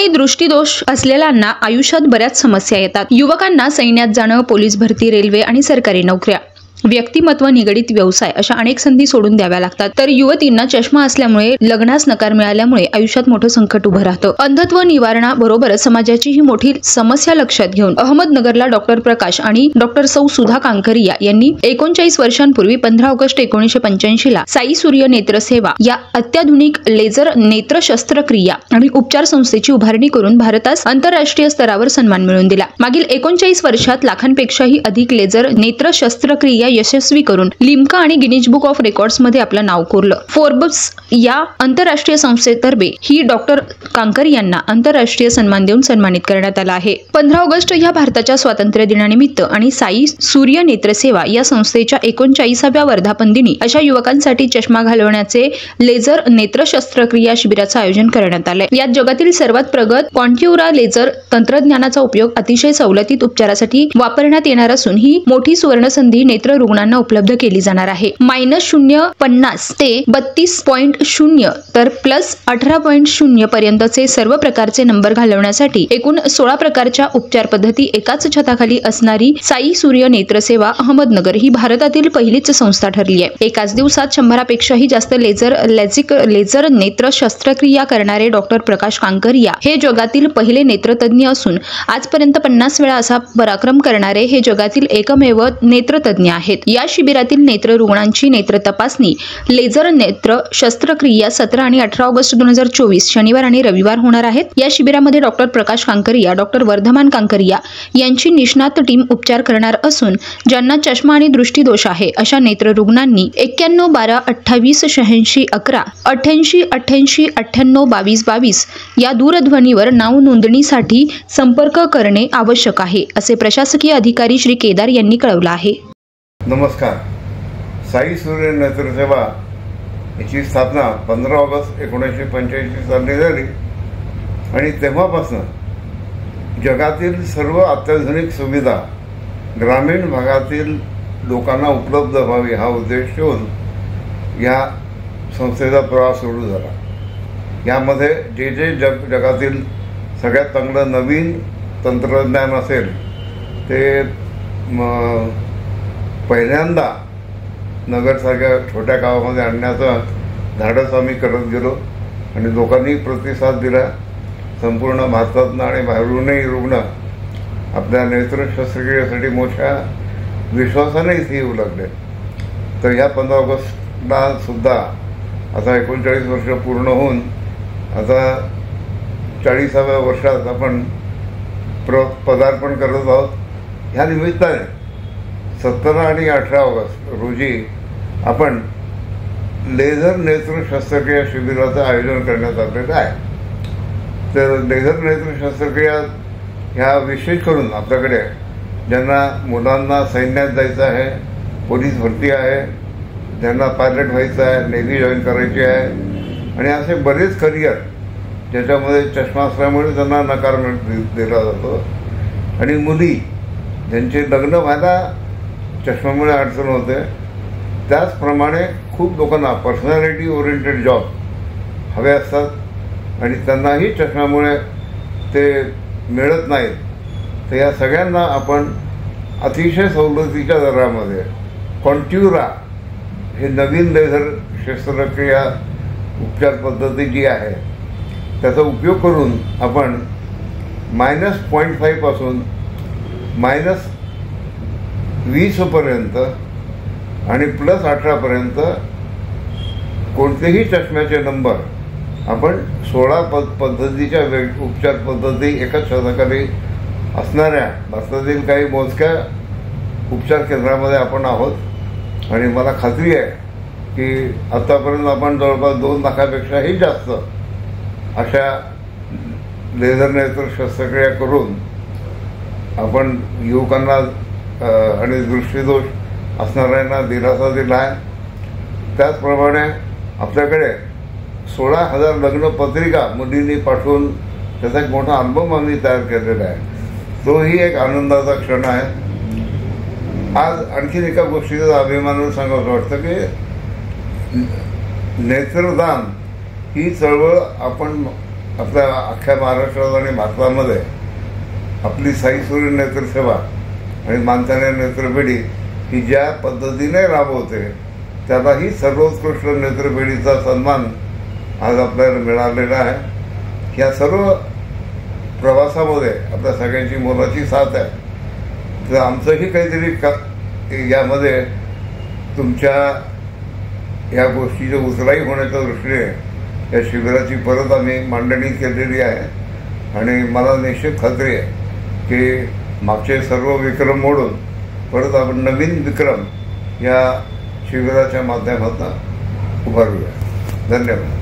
आणि दृष्टिदोष असलेल्यांना आयुष्यात बऱ्याच समस्या येतात। युवकांना सैन्यात जाणं, पोलीस भरती, रेल्वे आणि सरकारी नोकऱ्या, व्यक्तिमत्व निगडित व्यवसाय अशा अनेक संधी सोडून द्याव्या लागतात। तर युवतींना चष्मा असल्यामुळे, लग्नास नकार मिळाल्यामुळे आयुष्यात मोठं संकट उभं राहतं। अंधत्व निवारणाबरोबरच समाजाची ही मोठी समस्या लक्षात घेऊन अहमदनगरला डॉक्टर प्रकाश आणि डॉक्टर सौ सुधा कांकरिया यांनी 39 वर्षांपूर्वी 15 ऑगस्ट 1985 ला साई सूर्य नेत्र सेवा या अत्याधुनिक लेझर नेत्र शस्त्रक्रिया आणि उपचार संस्थेची उभारणी करून भारतास आंतरराष्ट्रीय स्तरावर सन्मान मिळवून दिला। मागील 39 वर्षात लाखांपेक्षाही अधिक लेझर नेत्र शस्त्रक्रिया यशस्वी करून लिम्का आणि गिनीज बुक ऑफ रेकॉर्ड्स मध्ये आपलं नाव कोरलं। फोर्ब्स या आंतरराष्ट्रीय संस्थेतर्फे ही डॉक्टर कांकरिया यांना आंतरराष्ट्रीय सन्मान देऊन सन्मानित करण्यात आला आहे। 15 ऑगस्ट या भारताच्या स्वातंत्र्य दिनानिमित्त आणि साई सूर्य नेत्र सेवा या संस्थेच्या 39व्या वर्धापन दिनी अशा युवकांसाठी चष्मा घालवण्याचे लेझर नेत्र शस्त्रक्रिया शिबिराचं आयोजन करण्यात आले। यात जगातील सर्वात प्रगत कॉन्ट्युरा लेझर तंत्रज्ञानाचा उपयोग अतिशय सवलतीत उपचारासाठी वापरण्यात येणार असून ही मोठी सुवर्ण संधी नेत्र रुग्णांना उपलब्ध केली जाणार आहे। -0.50 ते 32.0 तर +18.0 पर्यंतचे सर्व प्रकारचे नंबर घालवण्यासाठी एकूण 16 प्रकारच्या उपचार पद्धती एकाच छताखाली असणारी साई सूर्य नेत्र सेवा अहमदनगर ही भारतातील पहिलीच संस्था ठरली आहे। एकाच दिवसात 100 पेक्षाही जास्त लेझर नेत्र शस्त्रक्रिया करणारे डॉक्टर प्रकाश कांकरिया हे जगातील पहिले नेत्रतज्ञ असून आजपर्यंत 50 वेळा असा पराक्रम करणारे हे जगातील एकमेव नेत्रतज्ञ आहेत। या शिबिरातील नेत्र रुग्णांची नेत्र तपासणी, लेझर नेत्र शस्त्रक्रिया 17 आणि 18 ऑगस्ट 2024 शनिवार आणि रविवार होणार आहेत। या शिबिरामध्ये डॉक्टर प्रकाश कांकरिया, डॉक्टर वर्धमान कांकरिया यांची निष्णात टीम उपचार करणार असून ज्यांना चष्मा आणि दृष्टिदोष आहे अशा नेत्र रुग्णांनी 91 12 28 86 11 88 88 98 22 22 या दूरध्वनीवर नाव नोंदणीसाठी संपर्क करणे आवश्यक आहे, असे प्रशासकीय अधिकारी श्री केदार यांनी कळवलं आहे। नमस्कार। साई सूर्य नेत्र सेवा याची स्थापना 15 ऑगस्ट 1985 साली झाली आणि तेव्हापासून जगातील सर्व अत्याधुनिक सुविधा ग्रामीण भागातील लोकांना उपलब्ध व्हावी हा उद्देश ठेवून या संस्थेचा प्रवास सुरू झाला। यामध्ये जे जगातील सगळ्यात चांगलं नवीन तंत्रज्ञान असेल ते पहिल्यांदा नगरसारख्या छोट्या गावामध्ये आणण्याचं धाडस आम्ही करत गेलो आणि लोकांनी प्रतिसाद दिला। संपूर्ण भारतातून आणि बाहेरूनही रुग्ण आपल्या नेत्र शस्त्रक्रियेसाठी मोठ्या विश्वासाने इथे येऊ लागले। तर या 15 ऑगस्टला सुद्धा आता 39 वर्ष पूर्ण होऊन आता 40व्या वर्षात आपण पदार्पण करत आहोत। ह्या निमित्ताने 17 आणि 18 ऑगस्ट रोजी आपण लेझर नेत्र शस्त्रक्रिया शिबिराचं आयोजन करण्यात आलेलं आहे। तर लेझर नेत्र शस्त्रक्रिया ह्या विशेष करून आपल्याकडे ज्यांना मुलांना सैन्यात जायचं आहे, पोलीस भरती आहे, ज्यांना पायलट व्हायचं आहे, नेव्ही जॉईन करायची आहे आणि असे बरेच करिअर ज्याच्यामध्ये चष्मा असल्यामुळे त्यांना नकार दिला जातो आणि मुली ज्यांचे लग्न व्हायला चष्म्यामुळे अडचण होते, त्याचप्रमाणे खूप लोकांना पर्सनॅलिटी ओरिएंटेड जॉब हवे असतात आणि त्यांनाही चष्म्यामुळे ते मिळत नाहीत। तर या सगळ्यांना आपण अतिशय सवलतीच्या दरामध्ये कॉन्ट्युरा हे नवीन लेझर शस्त्रक्रिया उपचार पद्धती जी आहे त्याचा उपयोग करून आपण -0.5 पासून -20 पर्यंत आणि +18 पर्यंत कोणतेही चष्म्याचे नंबर आपण 16 पद्धतीच्या उपचार पद्धती एकाच छताखाली असणाऱ्या भारतातील काही मोजक्या उपचार केंद्रामध्ये आपण आहोत आणि मला खात्री आहे की आतापर्यंत आपण जवळपास 2 लाखापेक्षाही जास्त अशा लेझर नेत्र शस्त्रक्रिया करून आपण युवकांना आणि दृष्टिदोष असणाऱ्यांना दिलासा दिला आहे। त्याचप्रमाणे आपल्याकडे 16,000 लग्न पत्रिका मुलींनी पाठवून त्याचा एक मोठा अल्बम आम्ही तयार केलेला आहे। तोही एक आनंदाचा क्षण आहे। आज आणखीन एका गोष्टीचा अभिमानानं सांगावं वाटतं की नेत्रदान ही चळवळ आपण आपल्या अख्ख्या महाराष्ट्रात आणि भारतामध्ये आपली साईसुरी नेत्रसेवा आणि मानताना नेत्रपेढी ही ज्या पद्धतीने राबवते त्यालाही सर्वोत्कृष्ट नेत्रपेढीचा सन्मान आज आपल्याला मिळालेला आहे। या सर्व प्रवासामध्ये आपल्या सगळ्यांची मोलाची साथ आहे। तर आमचंही काहीतरी यामध्ये तुमच्या या गोष्टीच्या उचलाही होण्याच्या दृष्टीने या शिबिराची परत आम्ही मांडणी केलेली आहे आणि मला निश्चित खात्री आहे की मागचे सर्व विक्रम मोडून परत आपण नवीन विक्रम या शिबिराच्या माध्यमातून उभारूया। धन्यवाद।